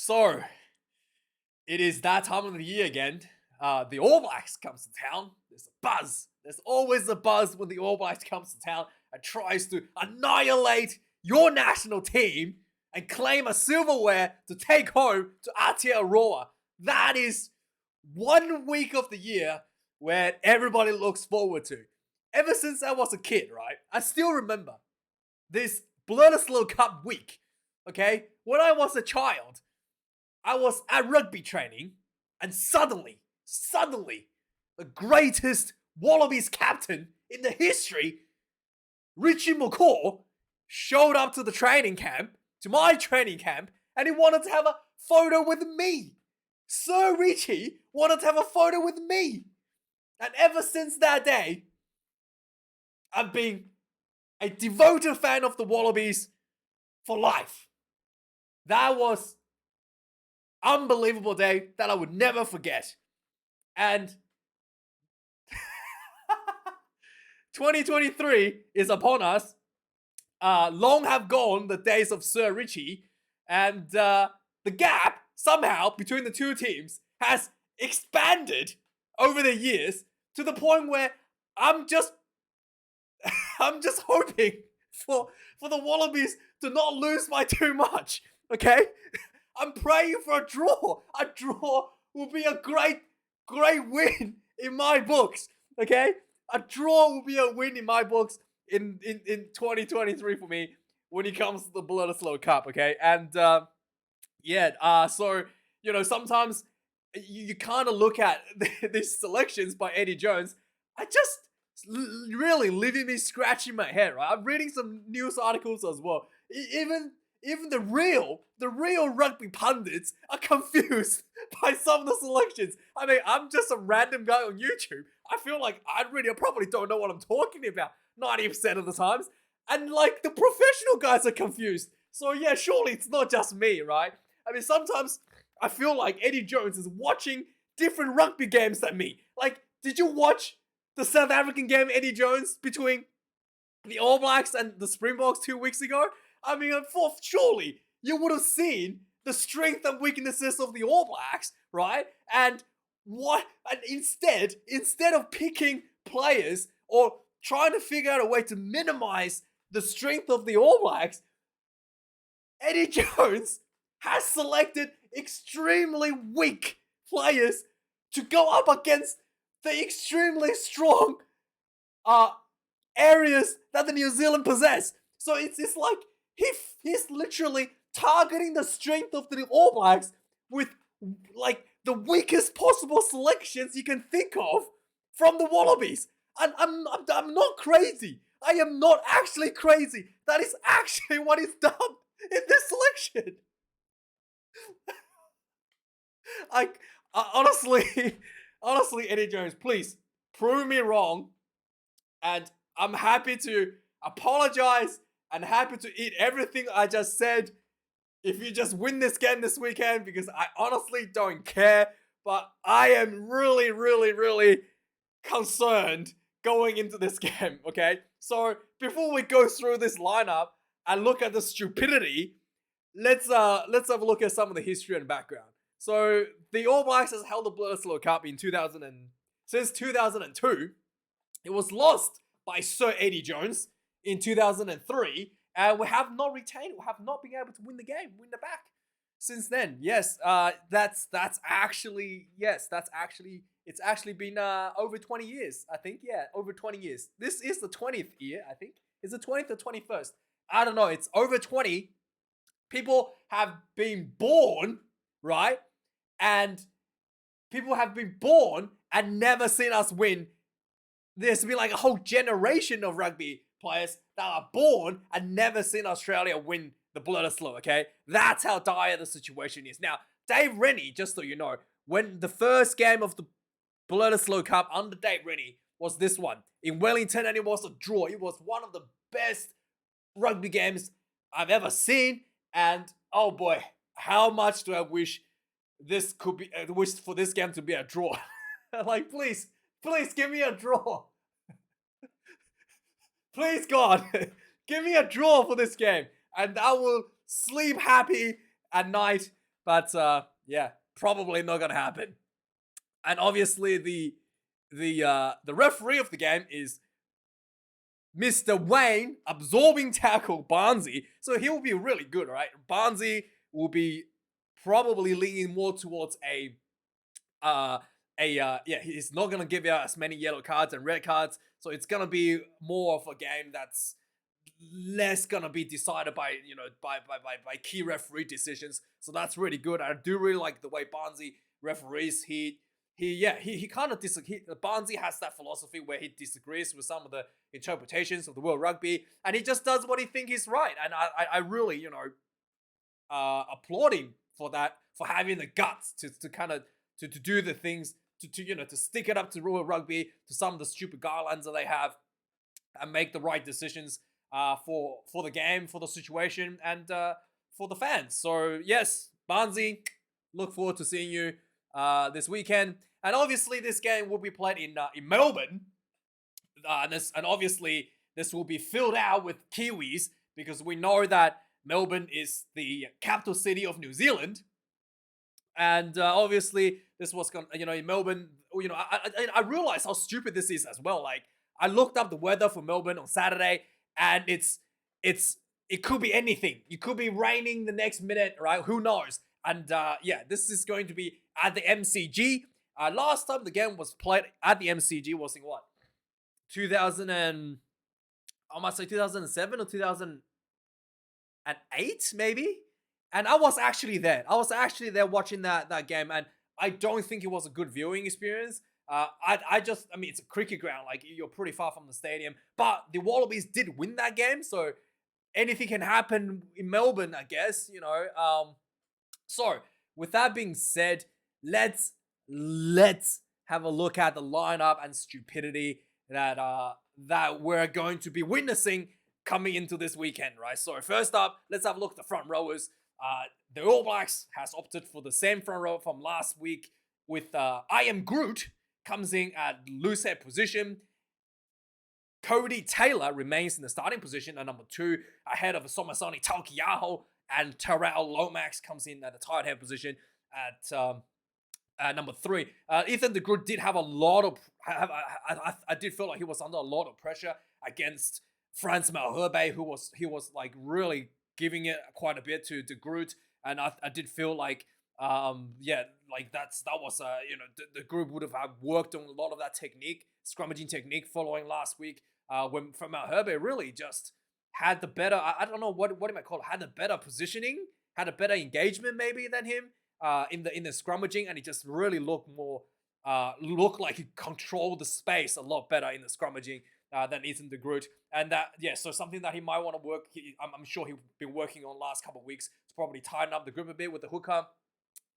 So, it is that time of the year again. The All Blacks comes to town. There's a buzz. There's always a buzz when the All Blacks comes to town and tries to annihilate your national team and claim a silverware to take home to Aotearoa. That is 1 week of the year where everybody looks forward to. Ever since I was a kid, right? I still remember this Bledisloe Cup week. Okay? When I was a child, I was at rugby training, and suddenly, the greatest Wallabies captain in the history, Richie McCaw, showed up to the training camp, to my training camp, and he wanted to have a photo with me. Sir Richie wanted to have a photo with me. And ever since that day, I've been a devoted fan of the Wallabies for life. That was unbelievable day that I would never forget. And 2023 is upon us. Long have gone the days of Sir Richie, and the gap somehow between the two teams has expanded over the years to the point where I'm just hoping for the Wallabies to not lose by too much. Okay? I'm praying for a draw. A draw will be a great win in my books. Okay? A draw will be a win in my books in 2023 for me when it comes to the Bledisloe Cup. Okay? And so, sometimes you kind of look at these selections by Eddie Jones. I just really leaving me scratching my head, right? I'm reading some news articles as well. Even the real rugby pundits are confused by some of the selections. I mean, I'm just a random guy on YouTube. I feel like I probably don't know what I'm talking about 90% of the times. And like the professional guys are confused. So yeah, surely it's not just me, right? I mean, sometimes I feel like Eddie Jones is watching different rugby games than me. Like, did you watch the South African game, Eddie Jones, between the All Blacks and the Springboks 2 weeks ago? I mean, surely you would have seen the strength and weaknesses of the All Blacks, right? And instead of picking players or trying to figure out a way to minimize the strength of the All Blacks, Eddie Jones has selected extremely weak players to go up against the extremely strong areas that the New Zealand possess. So it's like he's literally targeting the strength of the All Blacks with like the weakest possible selections you can think of from the Wallabies. And I'm not crazy. I am not actually crazy. That is actually what he's done in this selection. Honestly, Eddie Jones, please prove me wrong. And I'm happy to apologize and happy to eat everything I just said if you just win this game this weekend, because I honestly don't care. But I am really, really, really concerned going into this game, okay? So before we go through this lineup and look at the stupidity, let's have a look at some of the history and background. So the All Blacks has held the Bledisloe Cup since 2002. It was lost by Sir Eddie Jones in 2003, and we have not been able to win it back since then. Yes, it's actually been over 20 years, I think. Yeah, over 20 years. This is the 20th year, I think. Is it 20th or 21st? I don't know. It's over 20. People have been born, right? And people have been born and never seen us win. There's been like a whole generation of rugby players that are born and never seen Australia win the Bledisloe, okay? That's how dire the situation is. Now, Dave Rennie, just so you know, when the first game of the Bledisloe Cup under Dave Rennie was this one in Wellington, and it was a draw. It was one of the best rugby games I've ever seen. And oh boy, how much do I wish for this game to be a draw. Like, please give me a draw. Please, God, give me a draw for this game, and I will sleep happy at night. But yeah, probably not gonna happen. And obviously the referee of the game is Mr. Wayne absorbing tackle Barnsey. So he'll be really good, right? Barnsey will be probably leaning more towards yeah, he's not gonna give out as many yellow cards and red cards. So it's gonna be more of a game that's less gonna be decided by by key referee decisions. So that's really good. I do really like the way Barnsey referees. He kind of Barnsey has that philosophy where he disagrees with some of the interpretations of the World Rugby, and he just does what he thinks is right. And I really applaud him for that, for having the guts to kind of to do the things to stick it up to World Rugby, to some of the stupid guidelines that they have, and make the right decisions for the game, for the situation, and for the fans. So yes, Barnsey, look forward to seeing you this weekend. And obviously, this game will be played in Melbourne, and obviously this will be filled out with Kiwis, because we know that Melbourne is the capital city of New Zealand. And obviously, this was going, in Melbourne. I realized how stupid this is as well. Like, I looked up the weather for Melbourne on Saturday, and it could be anything. It could be raining the next minute, right? Who knows? And yeah, this is going to be at the MCG. Last time the game was played at the MCG was in what? 2000 and I must say 2007 or 2008 maybe. And I was actually there. I was actually there watching that game, and I don't think it was a good viewing experience. I mean, it's a cricket ground. Like, you're pretty far from the stadium, but the Wallabies did win that game, so anything can happen in Melbourne, I guess. So with that being said, let's have a look at the lineup and stupidity that we're going to be witnessing coming into this weekend, right? So first up, let's have a look at the front rowers. The All Blacks has opted for the same front row from last week, with I Am Groot comes in at loose head position. Cody Taylor remains in the starting position at number 2, ahead of Somasoni Taukiaho, and Terrell Lomax comes in at the tight head position at number 3. Ethan de Groot did have a lot of. I did feel like he was under a lot of pressure against Frans Malherbe, who was like really giving it quite a bit to de Groot, and I did feel like yeah, like that was the group would have worked on a lot of that technique, scrummaging technique, following last week when from Malherbe really just had the better. I don't know what you might call it, had the better positioning, had a better engagement maybe than him in the scrummaging, and he just really looked like he controlled the space a lot better in the scrummaging than Ethan de Groot. And that, yeah, so something that he might want to work, I'm sure he's been working on last couple of weeks to probably tighten up the grip a bit with the hooker.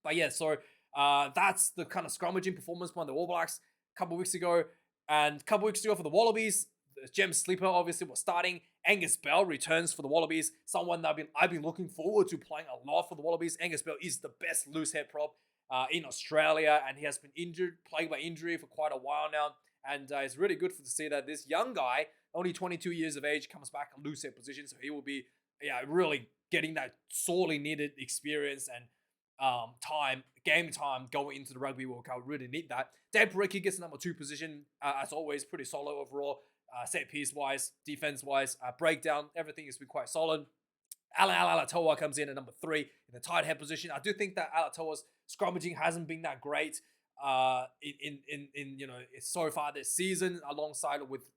But yeah, so that's the kind of scrummaging performance by the All Blacks a couple of weeks ago. And a couple of weeks ago for the Wallabies, Jem Slipper obviously was starting. Angus Bell returns for the Wallabies, someone that I've been looking forward to playing a lot for the Wallabies. Angus Bell is the best loose head prop in Australia, and he has been plagued by injury for quite a while now. And it's really good to see that this young guy, only 22 years of age, comes back in loose head position. So he will be, really getting that sorely needed experience and game time going into the Rugby World Cup. Really need that. Dave Parecki gets the number 2 position, as always, pretty solid overall. Set piece wise, defense wise, breakdown, everything has been quite solid. Alan Alatoa comes in at number 3 in the tight head position. I do think that Alatoa's scrummaging hasn't been that great in so far this season, alongside with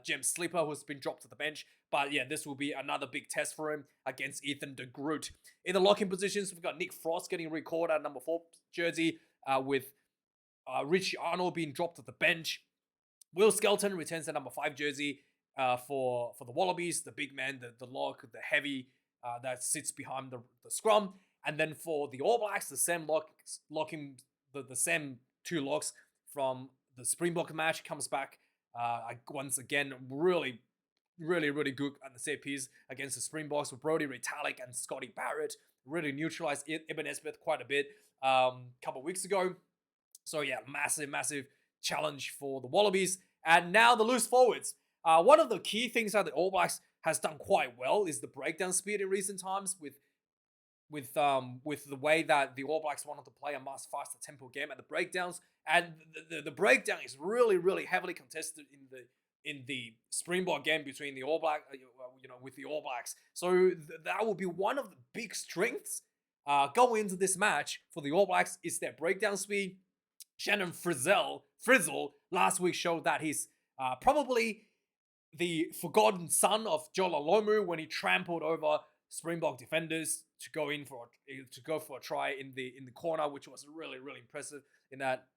Jem Slipper, who's been dropped to the bench. But yeah, this will be another big test for him against Ethan de Groot. In the locking positions, we've got Nick Frost getting recalled at number 4 jersey, with Richie Arnold being dropped to the bench. Will Skelton returns the number 5 jersey for the Wallabies, the big man, the lock, the heavy that sits behind the scrum. And then for the All Blacks, the same locking the same 2 locks from the Springbok match comes back once again. Really good at the set piece against the Springboks, with Brodie Retallick and Scotty Barrett. Really neutralized Ibn Esbeth quite a bit a couple of weeks ago. So yeah, massive challenge for the Wallabies. And now the loose forwards. One of the key things that the All Blacks has done quite well is the breakdown speed in recent times, with with the way that the All Blacks wanted to play a much faster tempo game at the breakdowns, and the breakdown is really heavily contested in the Springbok game between the All Black, with the All Blacks. So that will be one of the big strengths going into this match for the All Blacks is their breakdown speed. Shannon Frizzell last week showed that he's probably the forgotten son of Joe Lalomu when he trampled over Springbok defenders to go for a try in the corner, which was really impressive in that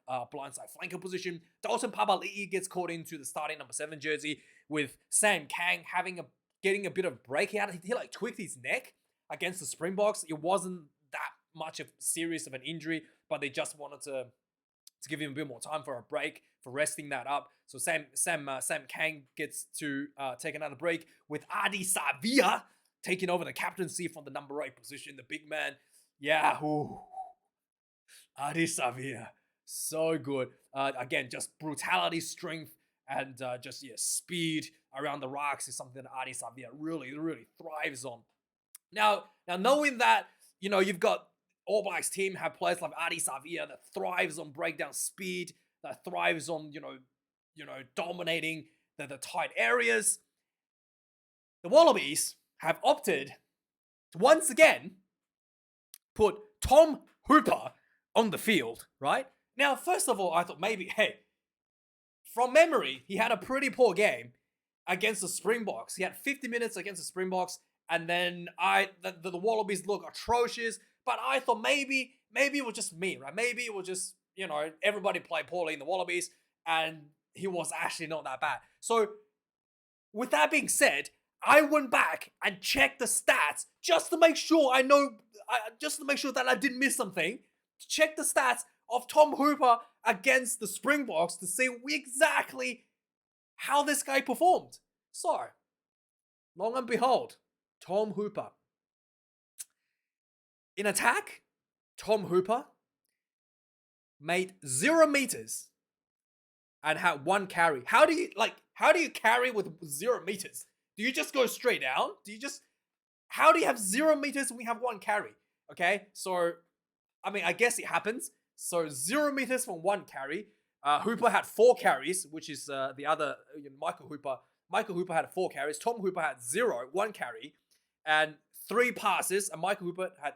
blindside flanker position. Dalton Papali'i gets caught into the starting number 7 jersey with Sam Kang getting a bit of break. He like tweaked his neck against the Springboks. It wasn't that much of serious of an injury, but they just wanted to give him a bit more time for a break, for resting that up. So Sam Kang gets to take another break with Adi Savia taking over the captaincy from the number 8 position, the big man. Yeah, Adi Savia, so good. Again, just brutality, strength, and speed around the rocks is something that Adi Savia really thrives on. Now knowing that, you've got All Blacks team have players like Adi Savia that thrives on breakdown speed, that thrives on, dominating the tight areas. The Wallabies have opted to once again put Tom Hooper on the field, right? Now, first of all, I thought maybe, hey, from memory, he had a pretty poor game against the Springboks. He had 50 minutes against the Springboks, and then the Wallabies look atrocious. But I thought maybe it was just me, right? Maybe it was just, everybody played poorly in the Wallabies, and he was actually not that bad. So, with that being said, I went back and checked the stats just to make sure that I didn't miss something. To check the stats of Tom Hooper against the Springboks to see exactly how this guy performed. So, long and behold, Tom Hooper. In attack, Tom Hooper made 0 meters and had 1 carry. How do you carry with 0 meters? Do you just go straight down? How do you have 0 meters when we have 1 carry? Okay, so, I guess it happens. So 0 meters from 1 carry. Hooper had 4 carries, which is the other, Michael Hooper. Michael Hooper had 4 carries. Tom Hooper had 1 carry, and 3 passes, and Michael Hooper had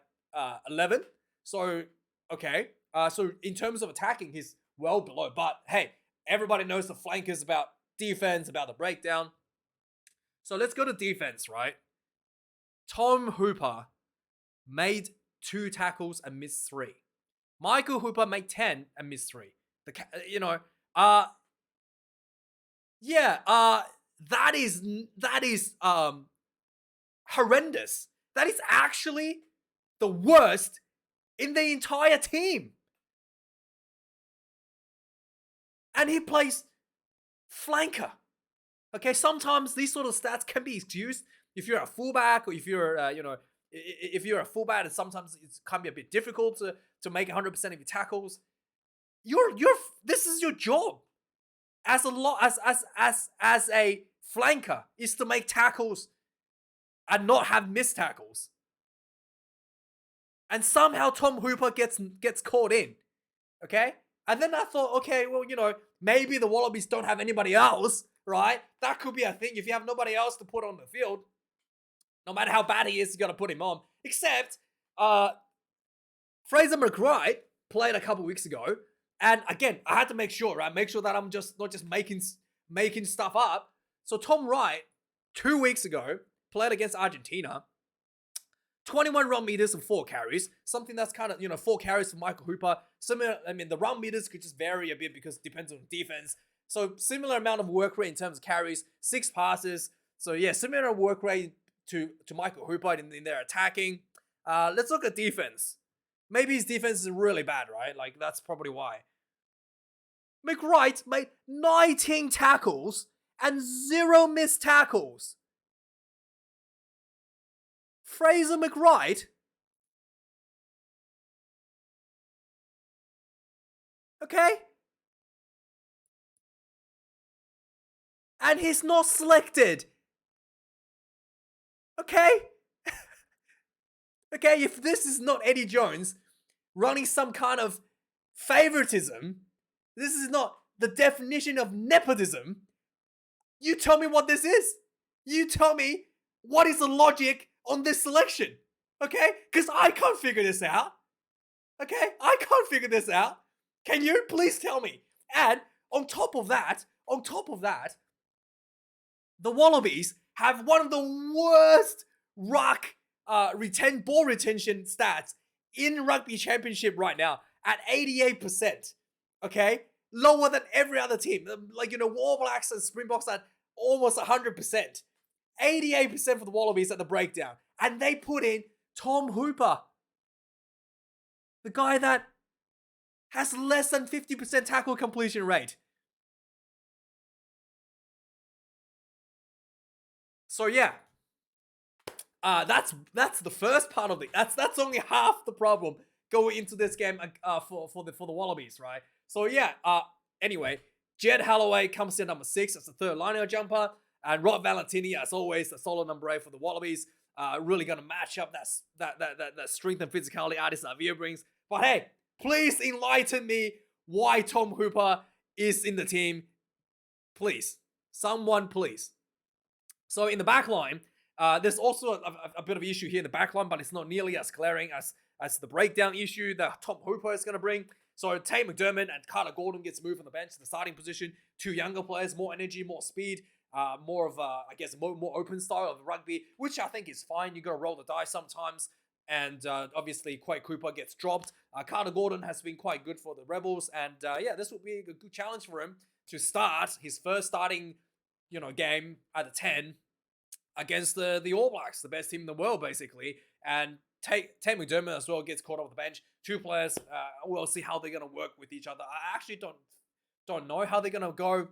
11. So, okay. So in terms of attacking, he's well below. But hey, everybody knows the flankers about defense, about the breakdown. So let's go to defense, right? Tom Hooper made 2 tackles and missed 3. Michael Hooper made 10 and missed 3. That is horrendous. That is actually the worst in the entire team. And he plays flanker. Okay, sometimes these sort of stats can be excused if you're a fullback, or if you're if you're a fullback, and sometimes it can be a bit difficult to make 100% of your tackles. This is your job as a flanker, is to make tackles and not have missed tackles. And somehow Tom Hooper gets caught in. Okay? And then I thought, okay, well, maybe the Wallabies don't have anybody else, right? That could be a thing. If you have nobody else to put on the field, no matter how bad he is, you got to put him on. Except, Fraser McRae played a couple weeks ago. And again, I had to make sure, right? Make sure that I'm just not just making stuff up. So Tom Wright, 2 weeks ago, played against Argentina. 21 run meters and 4 carries. Something that's kind of, 4 carries for Michael Hooper. Similar, the run meters could just vary a bit because it depends on defense. So similar amount of work rate in terms of carries, 6 passes. So yeah, similar work rate to Michael Hooper in their attacking. Let's look at defense. Maybe his defense is really bad, right? Like, that's probably why. McWright made 19 tackles and 0 missed tackles. Fraser McWright, okay? And he's not selected. Okay? Okay, if this is not Eddie Jones running some kind of favoritism, this is not the definition of nepotism. You tell me what this is. You tell me what is the logic on this selection. Okay? Because I can't figure this out. Okay? I can't figure this out. Can you? Please tell me. And on top of that, the Wallabies have one of the worst ball retention stats in rugby championship right now at 88%. Okay? Lower than every other team. Like, All Blacks and Springboks at almost 100%. 88% for the Wallabies at the breakdown. And they put in Tom Hooper. The guy that has less than 50% tackle completion rate. So yeah, that's the first part of it. That's only half the problem going into this game for the Wallabies, right? So yeah. Anyway, Jed Holloway comes in number 6 as the third liner jumper, and Rod Valentini, as always, the solid number 8 for the Wallabies. Really gonna match up that strength and physicality Ardis Avia brings. But hey, please enlighten me why Tom Hooper is in the team. Please, someone, please. So in the back line, there's also a bit of an issue here in the back line, but it's not nearly as glaring as the breakdown issue that Tom Hooper is going to bring. So Tate McDermott and Carter Gordon gets moved from the bench to the starting position. 2 younger players, more energy, more speed, more of a, I guess, more open style of rugby, which I think is fine. You got to roll the dice sometimes. And obviously, Quade Cooper gets dropped. Carter Gordon has been quite good for the Rebels. And yeah, this will be a good challenge for him to start his first starting game at the 10 against the All Blacks, the best team in the world, basically. And Tate McDermott as well gets caught up with the bench. 2 players, we'll see how they're going to work with each other. I actually don't know how they're going to go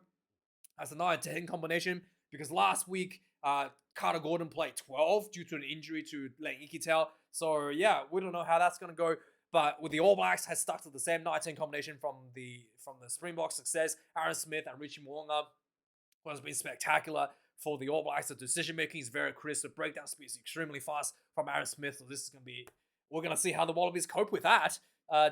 as a 9-10 combination, because last week, Carter Gordon played 12 due to an injury to Len Ikitel. So yeah, we don't know how that's going to go. But with the All Blacks has stuck to the same 9-10 combination from the Springboks success. Aaron Smith and Richie Mo'unga has been spectacular for the All Blacks. The decision making is very crisp. The breakdown speed is extremely fast from Aaron Smith. So this is going to be, we're going to see how the Wallabies cope with that.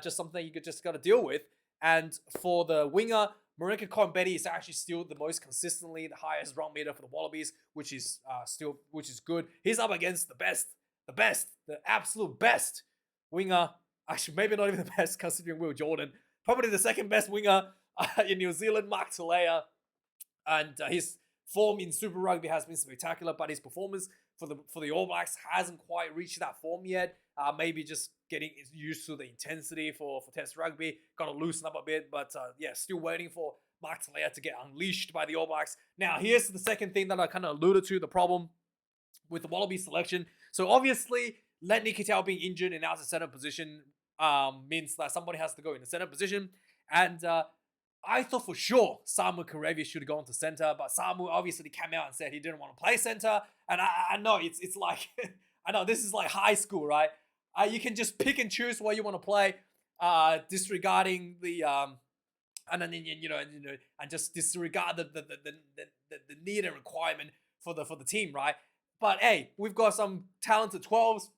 Just something you just got to deal with. And for the winger, Marika Combeti is actually still the most consistently the highest run meter for the Wallabies, which is good. He's up against the absolute best winger. Actually, maybe not even the best considering Will Jordan. Probably the second best winger in New Zealand, Mark Talea. And his form in Super Rugby has been spectacular, but his performance for the All Blacks hasn't quite reached that form yet. Maybe just getting used to the intensity for Test Rugby. Got to loosen up a bit, but yeah, still waiting for Mark Talea to get unleashed by the All Blacks. Now, here's the second thing that I kind of alluded to, the problem with the Wallaby selection. So obviously, Len Ikitel being injured and out of center position means that somebody has to go in the center position. And I thought for sure Samu Karevi should have gone to center, but Samu obviously came out and said he didn't want to play center. And I know it's like, I know this is like high school, right? You can just pick and choose where you want to play, disregarding the and then and just disregard the need and requirement for the team, right? But hey, we've got some talented 12s.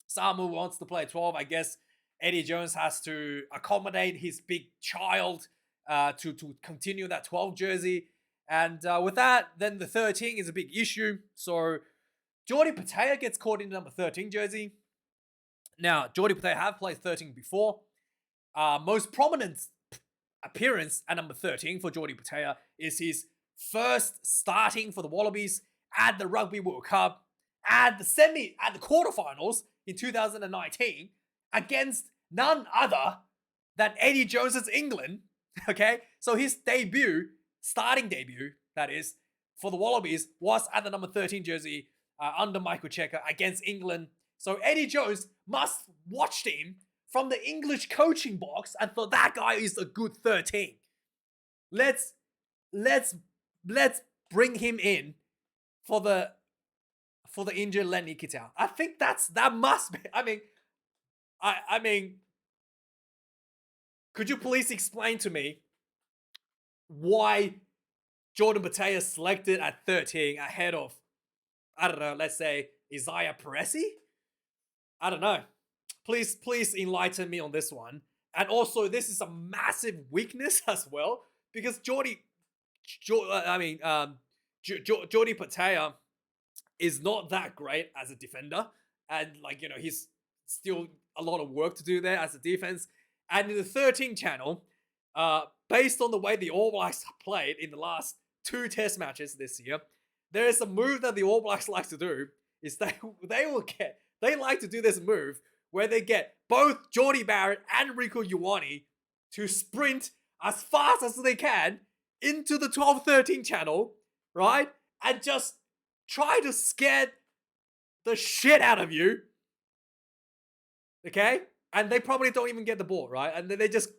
Samu wants to play 12. I guess Eddie Jones has to accommodate his big child to continue that 12 jersey. And with that, then the 13 is a big issue. So Jordi Patea gets caught in the number 13 jersey. Now, Jordi Patea have played 13 before. Most prominent appearance at number 13 for Jordi Patea is his first starting for the Wallabies at the Rugby World Cup at the quarterfinals in 2019 against none other than Eddie Jones's England. Okay, so his starting debut, that is, for the Wallabies was at the number 13 jersey under Michael Cheika against England. So Eddie Jones must watched him from the English coaching box and thought that guy is a good 13. Let's bring him in for the injured Len Ikitel. I think that must be. I mean, could you please explain to me why Jordan Patea selected at 13 ahead of, I don't know, let's say Isaiah Peresi? I don't know. Please enlighten me on this one. And also, this is a massive weakness as well because Jordy Patea is not that great as a defender, and like he's still a lot of work to do there as a defense. And in the 13 channel, based on the way the All Blacks have played in the last 2 Test matches this year, there is a move that the All Blacks like to do. Is they like to do this move where they get both Geordie Barrett and Rico Ioane to sprint as fast as they can into the 12-13 channel, right? And just try to scare the shit out of you. Okay? And they probably don't even get the ball, right? And then they just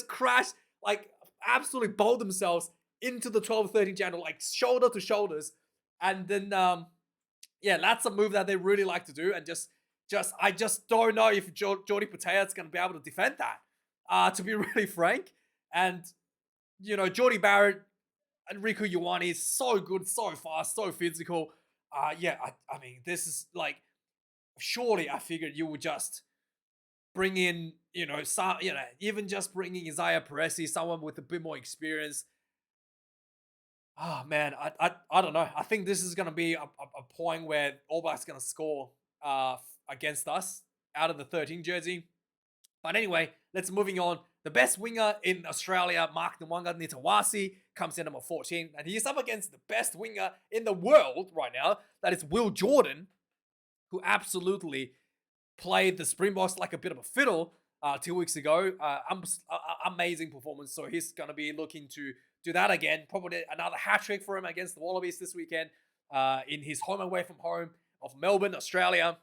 crash, like absolutely bowl themselves into the 12-13 channel, like shoulder to shoulders. And then that's a move that they really like to do. And I just don't know if Jordy Patea is going to be able to defend that, to be really frank. And, Geordie Barrett and Rico Ioane is so good, so fast, so physical. I mean, this is like, surely I figured you would just bring in, even just bringing Isaiah Peresi, someone with a bit more experience. Oh man, I don't know. I think this is going to be a point where All Blacks going to score against us out of the 13 jersey. But anyway, let's moving on. The best winger in Australia, Mark Nwanga Nitawasi, comes in number 14. And he's up against the best winger in the world right now. That is Will Jordan, who absolutely played the Springboks like a bit of a fiddle 2 weeks ago. Amazing performance. So he's going to be looking to do that again. Probably another hat-trick for him against the Wallabies this weekend in his home away from home of Melbourne, Australia.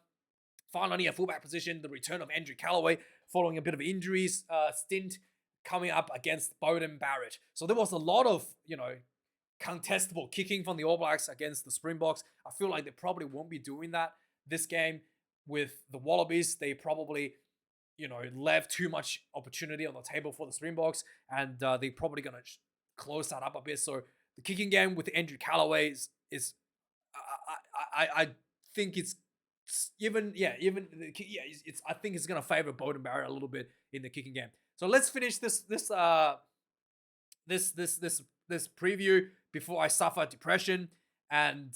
Finally, a fullback position, the return of Andrew Callaway following a bit of injuries stint coming up against Beauden Barrett. So there was a lot of, contestable kicking from the All Blacks against the Springboks. I feel like they probably won't be doing that this game with the Wallabies. They probably, left too much opportunity on the table for the Springboks, and they're probably going to close that up a bit. So the kicking game with Andrew Callaway is I think it's I think it's gonna favor Beauden Barrett a little bit in the kicking game. So let's finish this preview before I suffer depression. And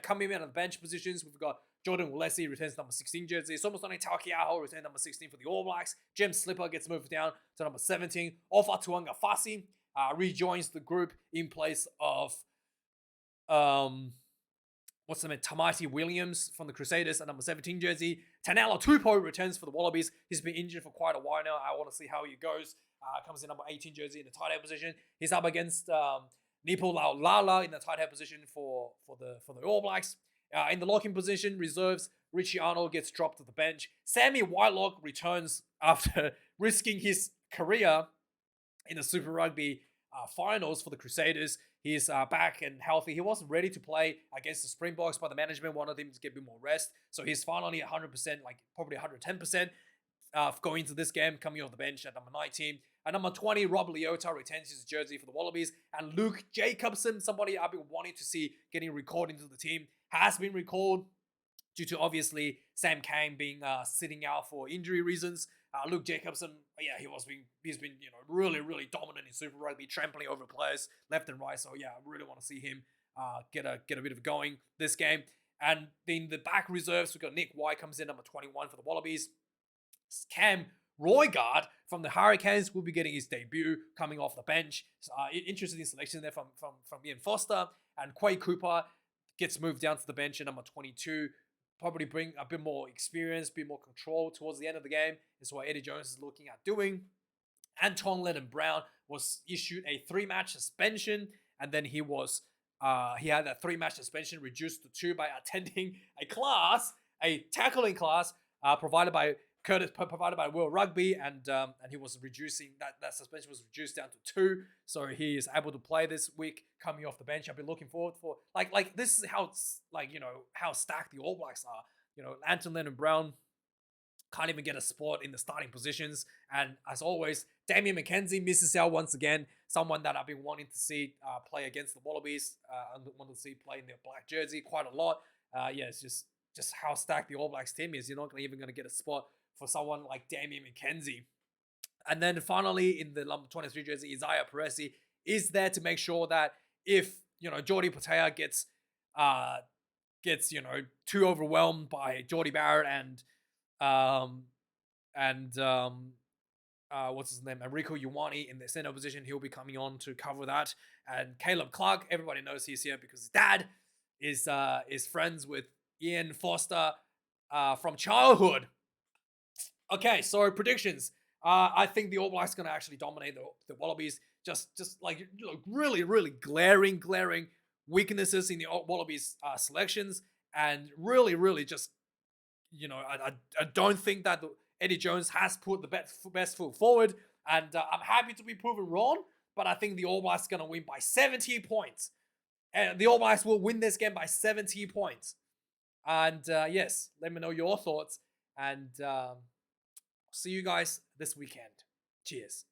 coming in on the bench positions, we've got Jordan Walesi returns number 16 jersey. Somasone Taukeiaho returns number 16 for the All Blacks. Jem Slipper gets moved down to number 17. Ofa Tuanga Fasi rejoins the group in place of Tamati Williams from the Crusaders at number 17 jersey. Tanela Tupou returns for the Wallabies. He's been injured for quite a while now. I want to see how he goes. Comes in number 18 jersey in the tight head position. He's up against Nipo Laulala in the tight head position for the All Blacks. In the locking position, reserves, Richie Arnold gets dropped to the bench. Sammy Whitelock returns after risking his career in the Super Rugby finals for the Crusaders. He's back and healthy. He wasn't ready to play against the Springboks, but the management wanted him to get a bit more rest. So he's finally 100%, like probably 110% going into this game, coming off the bench at number 19. At number 20, Rob Leota retains his jersey for the Wallabies. And Luke Jacobson, somebody I've been wanting to see getting recalled into the team, has been recalled due to obviously Sam Cane being sitting out for injury reasons. Luke Jacobson, he's been really, really dominant in Super Rugby, trampling over players left and right. So I really want to see him get a bit of going this game. And in the back reserves, we've got Nick White comes in number 21 for the Wallabies. Cam Roigard from the Hurricanes will be getting his debut coming off the bench. So, interesting selection there from Ian Foster. And Quay Cooper gets moved down to the bench at number 22. Probably bring a bit more experience, a bit more control towards the end of the game. Is what Eddie Jones is looking at doing. Anton Lennon-Brown was issued a 3-match suspension, and then he had that 3-match suspension reduced to 2 by attending a tackling class provided by World Rugby, and he was reducing that suspension was reduced down to 2, so he is able to play this week coming off the bench. I've been looking forward for like this is how how stacked the All Blacks are. Anton Lennon-Brown can't even get a spot in the starting positions, and as always, Damien McKenzie misses out once again. Someone that I've been wanting to see play against the Wallabies, and want to see play in their black jersey quite a lot. It's just just how stacked the All Blacks team is. You're not even going to get a spot for someone like Damian McKenzie. And then finally, in the number 23 jersey, Isaiah Peresi is there to make sure that if, Jordy Patea gets too overwhelmed by Jordy Barrett and what's his name, Enrico Ioane in the center position, he'll be coming on to cover that. And Caleb Clark, everybody knows he's here because his dad is friends with Ian Foster from childhood. Okay, so predictions. I think the All Blacks going to actually dominate the Wallabies. Just like really, really glaring weaknesses in the Wallabies selections, and really, really just I don't think that Eddie Jones has put the best foot forward, and I'm happy to be proven wrong. But I think the All Blacks are going to win by 70 points, and the All Blacks will win this game by 70 points. And yes, let me know your thoughts, and see you guys this weekend. Cheers.